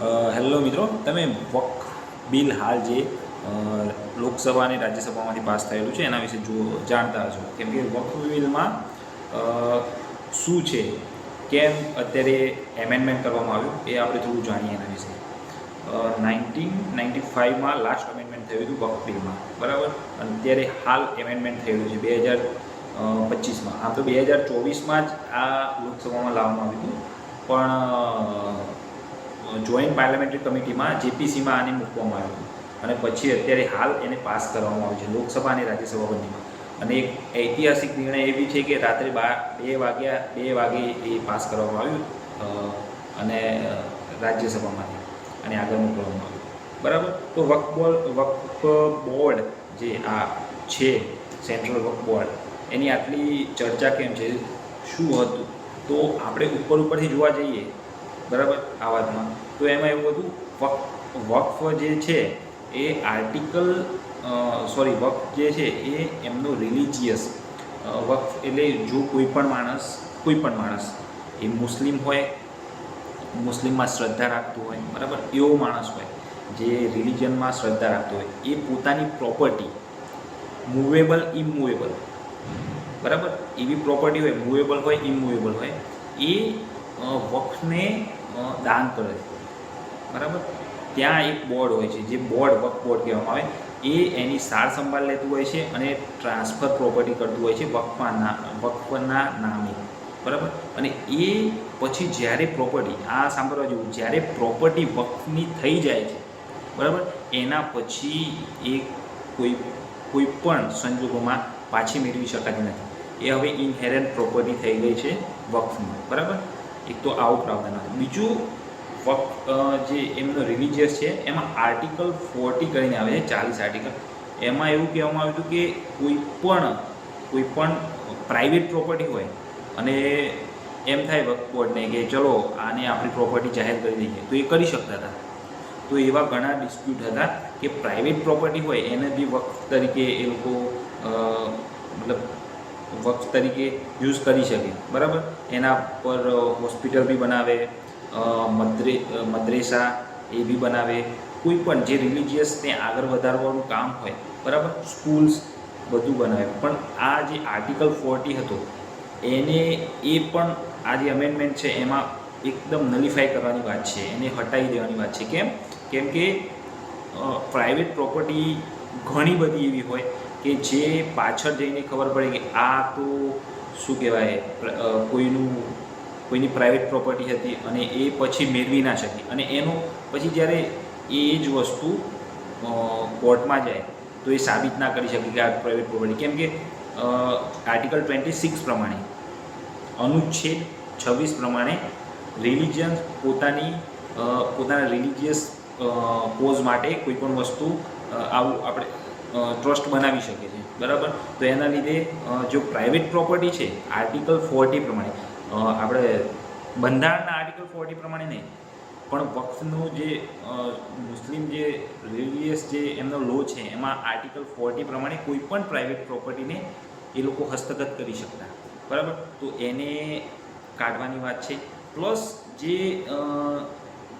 Hello મિત્રો, તમે Waqf bill હાલ જે લોકસભા અને રાજ્યસભામાંથી પાસ થયેલું છે એના વિશે જાણતા હશો. કેમ કે વક્ફ બિલમાં શું છે, કેમ અત્યારે એમેન્ડમેન્ટ કરવામાં આવ્યું એ આપણે થોડું જાણીએ એના વિશે. 1995માં લાસ્ટ અમેન્ડમેન્ટ થયું હતું વક્ફ બિલમાં, બરાબર. અને અત્યારે હાલ એમેન્ડમેન્ટ થયેલું છે 2025માં. આમ તો 2024માં જ આ લોકસભામાં લાવવામાં આવ્યું હતું, પણ જોઈન્ટ પાર્લામેન્ટરી કમિટીમાં જેપીસીમાં આને મૂકવામાં આવ્યું અને પછી અત્યારે હાલ એને પાસ કરવામાં આવ્યું છે લોકસભા અને રાજ્યસભા બંનેમાં. અને એક ઐતિહાસિક નિર્ણય એ બી છે કે રાત્રે 2 વાગે એ પાસ કરવામાં આવ્યું અને રાજ્યસભામાંથી અને આગળ મોકલવામાં આવ્યું, બરાબર. તો વક્ફ બોર્ડ જે આ છે, સેન્ટ્રલ વક્ફ બોર્ડ, એની આટલી ચર્ચા કેમ છે, શું હતું, તો આપણે ઉપરથી જોવા જઈએ, બરાબર, આ વાતમાં. તો એમાં એવું હતું, વક્ફ જે છે એ વક્ફ જે છે એ એમનું રિલિજિયસ વક્ફ એટલે જો કોઈ પણ માણસ એ મુસ્લિમ હોય, મુસ્લિમમાં શ્રદ્ધા રાખતું હોય, બરાબર, એવો માણસ હોય જે રિલિજનમાં શ્રદ્ધા રાખતો હોય, એ પોતાની પ્રોપર્ટી મૂવેબલ ઇમૂવેબલ, બરાબર, એવી પ્રોપર્ટી હોય, મૂવેબલ હોય ઇમૂવેબલ હોય, એ વક્ફને દાન કરે છે, બરાબર. ત્યાં એક બોર્ડ હોય છે, જે વક્ફ બોર્ડ કહેવામાં આવે, એ એની સાર સંભાળ લેતું હોય છે અને ટ્રાન્સફર પ્રોપર્ટી કરતું હોય છે વક્ફના નામે, બરાબર. અને એ પછી જ્યારે પ્રોપર્ટી, આ સાંભળવા જેવું, જ્યારે પ્રોપર્ટી વક્ફની થઈ જાય છે, બરાબર, એના પછી એ કોઈ પણ સંજોગોમાં પાછી મેળવી શકાતી નથી. એ હવે ઇનહેરન્ટ પ્રોપર્ટી થઈ ગઈ છે વક્ફની, બરાબર. એક તો આવું પ્રાવધાન હતું. બીજું, વક્ફ જે એમનો રિલિજિયસ છે એમાં આર્ટિકલ 40 કરીને આવે છે, 40 આર્ટિકલ. એમાં એવું કહેવામાં આવ્યું હતું કે કોઈ પણ પ્રાઇવેટ પ્રોપર્ટી હોય અને એમ થાય વક્ફ બોર્ડને કે ચલો આને આપણી પ્રોપર્ટી જાહેર કરી દઈએ, તો એ કરી શકતા હતા. તો એવા ઘણા ડિસ્પ્યુટ હતા કે પ્રાઇવેટ પ્રોપર્ટી હોય એને બી વક્ફ તરીકે એ લોકો વક્ફ તરીકે યુઝ કરી શકે, બરાબર. એના પર હોસ્પિટલ બી બનાવે, મદ્રેસા એ બી બનાવે, કોઈ પણ જે રિલિજિયસને આગળ વધારવાનું કામ હોય, બરાબર, સ્કૂલ્સ બધું બનાવે. પણ આ જે આર્ટિકલ 40 હતો એને એ પણ આ જે અમેન્ડમેન્ટ છે એમાં એકદમ નલિફાઈ કરવાની વાત છે, એને હટાવી દેવાની વાત છે. કેમ કે પ્રાઇવેટ પ્રોપર્ટી ઘણી બધી એવી હોય કે જે પાછળ જઈને ખબર પડે કે આ તો શું કહેવાય, કોઈની પ્રાઇવેટ પ્રોપર્ટી હતી અને એ પછી મેળવી ના શકી, અને એનું પછી જ્યારે એ જ વસ્તુ કોર્ટમાં જાય તો એ સાબિત ના કરી શકે કે આ પ્રાઇવેટ પ્રોપર્ટી. કેમ કે આર્ટિકલ 26 પ્રમાણે, અનુચ્છેદ 26 પ્રમાણે રિલિજિયન પોતાના રિલિજિયસ કોઝ માટે કોઈ પણ વસ્તુ આવું આપણે ટ્રસ્ટ બનાવી શકે છે, બરાબર. તો એના લીધે જો પ્રાઇવેટ પ્રોપર્ટી છે આર્ટિકલ 40 પ્રમાણે, આપણે બંધારણના આર્ટિકલ 40 પ્રમાણે નહીં, પણ વક્ફનું જે મુસ્લિમ જે રિલિજિયસ જે એમનો લો છે એમાં આર્ટિકલ 40 પ્રમાણે કોઈ પણ પ્રાઇવેટ પ્રોપર્ટીને એ લોકો હસ્તગત કરી શકતા, બરાબર. તો એને કાઢવાની વાત છે. પ્લસ જે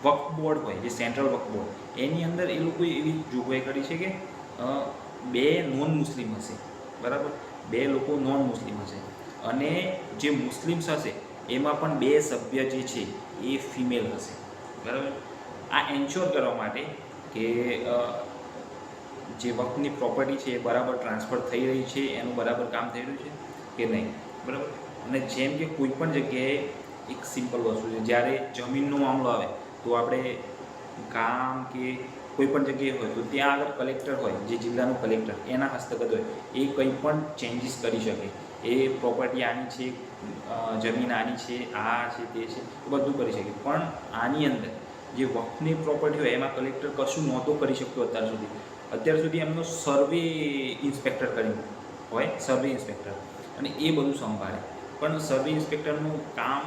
વક્ફ બોર્ડ હોય, જે સેન્ટ્રલ વક્ફ બોર્ડ, એની અંદર એ લોકોએ એવી જોગવાઈ કરી છે કે 2 નોન મુસ્લિમ હશે, બરાબર, 2 લોકો નોન મુસ્લિમ હશે, અને જે મુસ્લિમ્સ હશે એમાં પણ 2 સભ્ય જે છે એ ફિમેલ હશે, બરાબર. આ એન્શ્યોર કરવા માટે કે જે વક્ફની પ્રોપર્ટી છે એ બરાબર ટ્રાન્સફર થઈ રહી છે, એનું બરાબર કામ થઈ રહ્યું છે કે નહીં, બરાબર. અને જેમ કે કોઈ પણ જગ્યાએ એક સિમ્પલ વસ્તુ છે, જ્યારે જમીનનો મામલો આવે તો આપણે ગામ કે કોઈ પણ જગ્યાએ હોય તો ત્યાં આગળ કલેક્ટર હોય, જે જિલ્લાનું કલેક્ટર, એના હસ્તગત હોય, એ કંઈ પણ ચેન્જીસ કરી શકે. એ પ્રોપર્ટી આની છે, જમીન આની છે, આ છે, તે છે, બધું કરી શકે. પણ આની અંદર જે વક્ફની પ્રોપર્ટી હોય એમાં કલેક્ટર કશું નહોતો કરી શકતો અત્યાર સુધી એમનો સર્વે ઇન્સ્પેક્ટર કર્યું હોય, સર્વે ઇન્સ્પેક્ટર, અને એ બધું સંભાળે. પણ સર્વે ઇન્સ્પેક્ટરનું કામ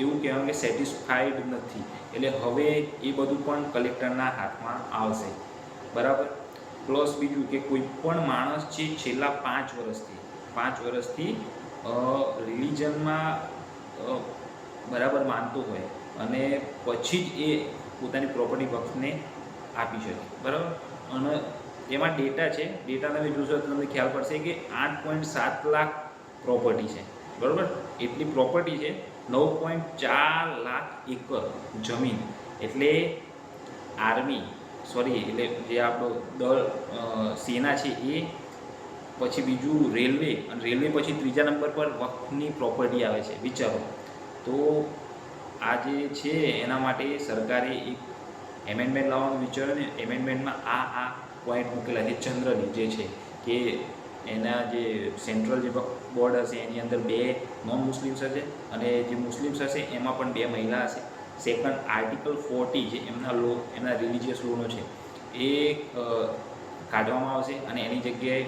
એવું કહેવાય કે સેટિસ્ફાઈડ નથી, એટલે હવે એ બધું પણ કલેક્ટરના હાથમાં આવશે, બરાબર. પ્લસ બીજું કે કોઈ પણ માણસ છે છેલ્લા 5 વર્ષથી રિલિજનમાં બરાબર માનતો હોય અને પછી જ એ પોતાની પ્રોપર્ટી વક્ફને આપી શકે, બરાબર. અને એમાં ડેટા છે, ડેટા તમે જોશો તો તમને ખ્યાલ પડશે કે 8.7 લાખ પ્રોપર્ટી છે, બરાબર. એટલી પ્રોપર્ટી છે. 9.4 લાખ એકર જમીન, એટલે આર્મી એટલે જે આપણો દળ સેના છે એ, પછી બીજું રેલવે, અને રેલવે પછી ત્રીજા નંબર પર વક્ફની પ્રોપર્ટી આવે છે, વિચારો. તો આ જે છે એના માટે સરકારે એક એમેન્ડમેન્ટ લાવવાનું વિચાર્યું ને એમેન્ડમેન્ટમાં આ પોઈન્ટ મૂકેલા છે ચંદ્રની જે છે કે એના જે સેન્ટ્રલ જે બોર્ડ હશે એની અંદર 2 નોન મુસ્લિમ્સ હશે, અને જે મુસ્લિમ્સ હશે એમાં પણ 2 મહિલા હશે. સેકન્ડ આર્ટિકલ 40 જે એમના રિલિજિયસ લોનો છે એ કાઢવામાં આવશે, અને એની જગ્યાએ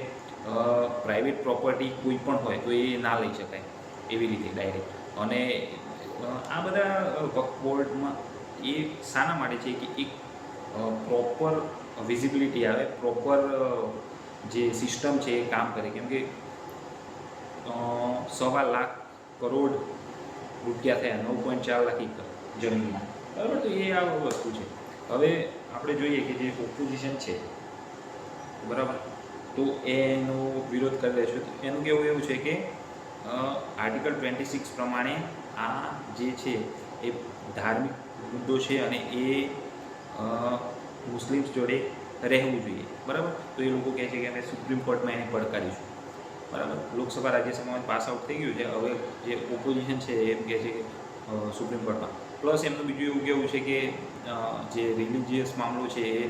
પ્રાઇવેટ પ્રોપર્ટી કોઈ પણ હોય તો એ ના લઈ શકાય એવી રીતે ડાયરેક્ટ. અને આ બધા વક્ફ બોર્ડમાં એ શાના માટે છે કે એક પ્રોપર વિઝિબિલિટી આવે, પ્રોપર જે સિસ્ટમ છે એ કામ કરે. કેમ કે 1.25 લાખ કરોડ રૂપિયા થયા, 9.4 લાખ એકર જમીનમાં, બરાબર. તો એ આ વસ્તુ છે. હવે આપણે જોઈએ કે જે ઓપોઝિશન છે, બરાબર, તો એનો વિરોધ કરી રહ્યો છે. એનું કહેવું એવું છે કે આર્ટિકલ 26 પ્રમાણે આ જે છે એ ધાર્મિક મુદ્દો છે અને એ મુસ્લિમ્સ જોડે રહેવું જોઈએ, બરાબર. તો એ લોકો કહે છે કે અમે સુપ્રીમ કોર્ટમાં એને પડકારીશું, બરાબર. લોકસભા રાજ્યસભામાં પાસ આઉટ થઈ ગયું છે. હવે જે ઓપોઝિશન છે એમ કહે છે કે સુપ્રીમ કોર્ટમાં. પ્લસ એમનું બીજું એવું કહેવું છે કે જે રિલિજિયસ મામલો છે એ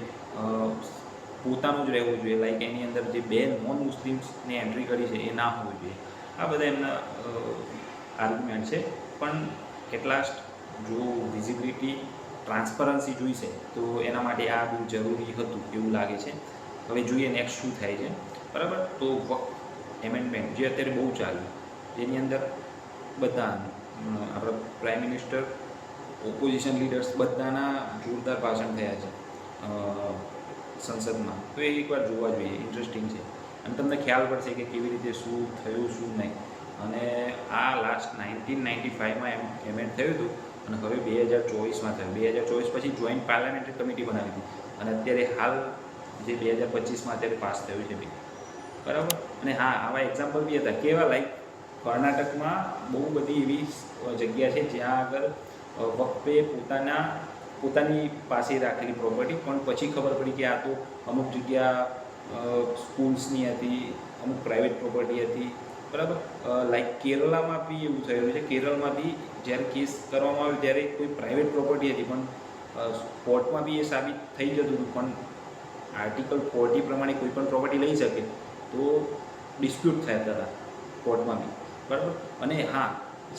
પોતાનું જ રહેવું જોઈએ, લાઈક એની અંદર જે 2 નોન મુસ્લિમ્સને એન્ટ્રી કરી છે એ ના હોવું જોઈએ. આ બધા એમના આર્ગ્યુમેન્ટ છે. પણ એટલાસ્ટ જો વિઝિબિલિટી, ટ્રાન્સપરન્સી જોઈશે તો એના માટે આ બિલ જરૂરી હતું એવું લાગે છે. હવે જોઈએ નેક્સ્ટ શું થાય છે, બરાબર. તો વક્ફ એમેન્ડમેન્ટ જે અત્યારે બહુ ચાલ્યું, જેની અંદર બધા આપણા પ્રાઇમ મિનિસ્ટર, ઓપોઝિશન લીડર્સ બધાના જોરદાર ભાષણ થયા છે સંસદમાં. તો એ એકવાર જોવા જોઈએ, ઇન્ટરેસ્ટિંગ છે. અને તમને ખ્યાલ પડશે કે કેવી રીતે શું થયું શું નહીં. અને આ લાસ્ટ 1995માં એમેન્ડ થયું હતું, અને હવે 2024માં થયું. 2024 પછી જોઈન્ટ પાર્લામેન્ટરી કમિટી બનાવી હતી, અને અત્યારે હાલ જે 2025માં અત્યારે પાસ થયું છે બિલ, બરાબર. અને હા, આવા એક્ઝામ્પલ બી હતા. કેવા? લાઈક કર્ણાટકમાં બહુ બધી એવી જગ્યા છે જ્યાં આગળ વક્ફે પોતાની પાસે રાખેલી પ્રોપર્ટી, પણ પછી ખબર પડી કે આ તો અમુક જગ્યા સ્કૂલ્સની હતી, અમુક પ્રાઇવેટ પ્રોપર્ટી હતી, બરાબર. લાઈક કેરળમાં બી એવું થયેલું છે. કેરળમાં બી જ્યારે કેસ કરવામાં આવ્યો ત્યારે કોઈ પ્રાઇવેટ પ્રોપર્ટી હતી, પણ કોર્ટમાં બી એ સાબિત થઈ જતું હતું. પણ આર્ટિકલ 40 પ્રમાણે કોઈ પણ પ્રોપર્ટી લઈ શકે, તો ડિસ્પ્યુટ થતા હતા કોર્ટમાં બી, બરાબર. અને હા,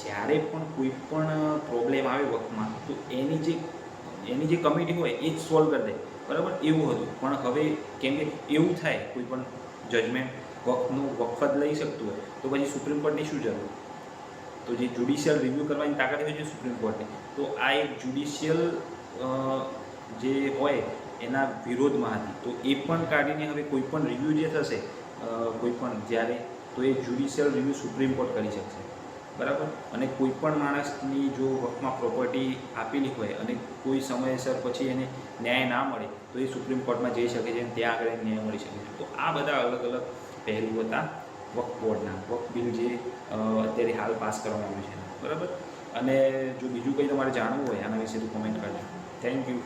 જ્યારે પણ કોઈ પણ પ્રોબ્લેમ આવે વક્ફમાં, તો એની જે કમિટી હોય એ જ સોલ્વ કરી દે, બરાબર. એવું હતું. પણ હવે કેમ કે એવું થાય કોઈ પણ જજમેન્ટ વક્ફ જ લઈ શકતું હોય, તો પછી સુપ્રીમ કોર્ટની શું જરૂર? તો જે જ્યુડિશિયલ રિવ્યૂ કરવાની તાકાત હોય છે સુપ્રીમ કોર્ટની, તો આ એક જ્યુડિશિયલ જે હોય એના વિરોધમાં હતી. તો એ પણ કાઢીને હવે કોઈ પણ રિવ્યૂ જે થશે કોઈ પણ જ્યારે, તો એ જ્યુડિશિયલ રિવ્યૂ સુપ્રીમ કોર્ટ કરી શકશે, બરાબર. અને કોઈ પણ માણસની જો વક્ફમાં પ્રોપર્ટી આપેલી હોય અને કોઈ સમયસર પછી એને ન્યાય ના મળે, તો એ સુપ્રીમ કોર્ટમાં જઈ શકે છે અને ત્યાં આગળ ન્યાય મળી શકે છે. તો આ બધા અલગ અલગ પહેલું હતા વક્ફ બોર્ડના. વક્ફ બિલ જે અત્યારે હાલ પાસ કરવામાં આવ્યું છે, બરાબર. અને જો બીજું કંઈ તમારે જાણવું હોય આના વિશે તો કોમેન્ટ કરજો. Thank you.